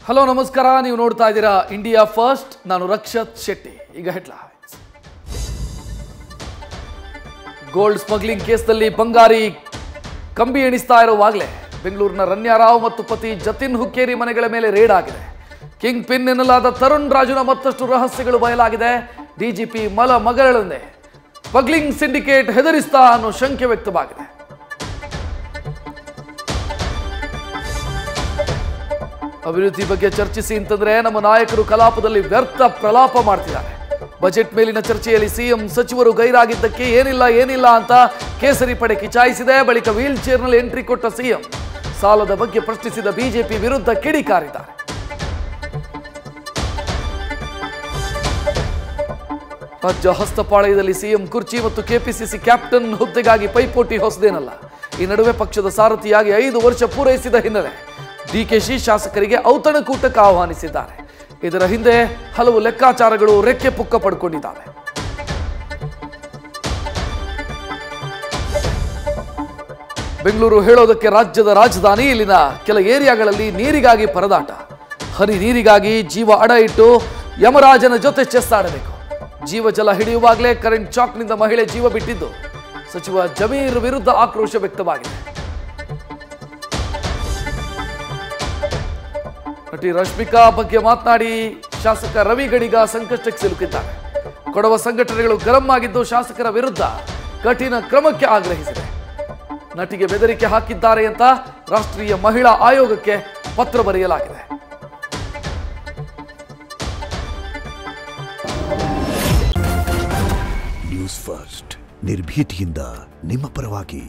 Hello ನಮಸ್ಕಾರ, ನೀವು ನೋಡ್ತಾ ಇದ್ದೀರಾ ಇಂಡಿಯಾ ಫಸ್ಟ್. ನಾನು ರಕ್ಷತ್ ಶೆಟ್ಟಿ. ಈಗ ಹೆಡ್ಲೈನ್ಸ್. ಗೋಲ್ಡ್ ಸ್ಮಗ್ಲಿಂಗ್ ಕೇಸ್ನಲ್ಲಿ ಬಂಗಾರಿ ಕಂಬಿ ಎಣಿಸ್ತಾ ಇರುವಾಗಲೇ ಬೆಂಗಳೂರಿನ ರನ್ಯಾರಾವ್ ಮತ್ತು ಪತಿ ಜತಿನ್ ಹುಕ್ಕೇರಿ ಮನೆಗಳ ಮೇಲೆ ರೇಡ್ ಆಗಿದೆ. ಕಿಂಗ್ ಪಿನ್ ಎನ್ನಲಾದ ತರುಣ್ ರಾಜುನ ಮತ್ತಷ್ಟು ರಹಸ್ಯಗಳು ಬಯಲಾಗಿದೆ. ಡಿಜಿಪಿ ಮಗಳನ್ನೇ ಸ್ಮಗ್ಲಿಂಗ್ ಸಿಂಡಿಕೇಟ್ ಹೆದರಿಸ್ತಾ ಅನ್ನೋ ಶಂಕೆ ವ್ಯಕ್ತವಾಗಿದೆ. ಅಭಿವೃದ್ಧಿ ಬಗ್ಗೆ ಚರ್ಚಿಸಿ ಅಂತಂದ್ರೆ ನಮ್ಮ ನಾಯಕರು ಕಲಾಪದಲ್ಲಿ ವ್ಯರ್ಥ ಪ್ರಲಾಪ ಮಾಡ್ತಿದ್ದಾರೆ. ಬಜೆಟ್ ಮೇಲಿನ ಚರ್ಚೆಯಲ್ಲಿ ಸಿಎಂ ಸಚಿವರು ಗೈರಾಗಿದ್ದಕ್ಕೆ ಏನಿಲ್ಲ ಅಂತ ಕೇಸರಿ ಪಡೆ ಕಿಚಾಯಿಸಿದೆ. ಬಳಿಕ ವೀಲ್ ಚೇರ್ನಲ್ಲಿ ಎಂಟ್ರಿ ಕೊಟ್ಟ ಸಿಎಂ ಸಾಲದ ಬಗ್ಗೆ ಪ್ರಶ್ನಿಸಿದ ಬಿಜೆಪಿ ವಿರುದ್ಧ ಕಿಡಿಕಾರಿದ್ದಾರೆ. ರಾಜ್ಯ ಹಸ್ತಪಾಳಯದಲ್ಲಿ ಸಿಎಂ ಕುರ್ಚಿ ಮತ್ತು ಕೆಪಿಸಿಸಿ ಕ್ಯಾಪ್ಟನ್ ಹುದ್ದೆಗಾಗಿ ಪೈಪೋಟಿ ಹೊಸದೇನಲ್ಲ. ಈ ನಡುವೆ ಪಕ್ಷದ ಸಾರಥಿಯಾಗಿ 5 ವರ್ಷ ಪೂರೈಸಿದ ಹಿನ್ನೆಲೆ ಡಿಕೆಶಿ ಶಾಸಕರಿಗೆ ಔತಣಕೂಟಕ್ಕೆ ಆಹ್ವಾನಿಸಿದ್ದಾರೆ. ಇದರ ಹಿಂದೆ ಹಲವು ಲೆಕ್ಕಾಚಾರಗಳು ರೆಕ್ಕೆ ಪುಕ್ಕ ಪಡ್ಕೊಂಡಿದ್ದಾವೆ. ಬೆಂಗಳೂರು ಹೇಳೋದಕ್ಕೆ ರಾಜ್ಯದ ರಾಜಧಾನಿ. ಇಲ್ಲಿನ ಕೆಲ ಏರಿಯಾಗಳಲ್ಲಿ ನೀರಿಗಾಗಿ ಪರದಾಟ. ಹನಿ ನೀರಿಗಾಗಿ ಜೀವ ಅಡ ಇಟ್ಟು ಯಮರಾಜನ ಜೊತೆ ಚೆಸ್ ಆಡಬೇಕು. ಜೀವ ಜಲ ಹಿಡಿಯುವಾಗಲೇ ಕರೆಂಟ್ ಶಾಕ್ನಿಂದ ಮಹಿಳೆ ಜೀವ ಬಿಟ್ಟಿದ್ದು ಸಚಿವ ಜಮೀರ್ ವಿರುದ್ಧ ಆಕ್ರೋಶ ವ್ಯಕ್ತವಾಗಿದೆ. ನಟಿ ರಶ್ಮಿಕಾ ಬಗ್ಗೆ ಮಾತನಾಡಿ ಶಾಸಕ ರವಿ ಗಣಿಗ ಸಂಕಷ್ಟಕ್ಕೆ ಸಿಲುಕಿದ್ದಾರೆ. ಕೊಡವ ಸಂಘಟನೆಗಳು ಗರಂ ಆಗಿದ್ದು ಶಾಸಕರ ವಿರುದ್ಧ ಕಠಿಣ ಕ್ರಮಕ್ಕೆ ಆಗ್ರಹಿಸಿದೆ. ನಟಿಗೆ ಬೆದರಿಕೆ ಹಾಕಿದ್ದಾರೆ ಅಂತ ರಾಷ್ಟ್ರೀಯ ಮಹಿಳಾ ಆಯೋಗಕ್ಕೆ ಪತ್ರ ಬರೆಯಲಾಗಿದೆ. ನ್ಯೂಸ್ ಫಸ್ಟ್ ನಿರ್ಭೀತಿಯಿಂದ ನಿಮ್ಮ ಪರವಾಗಿ.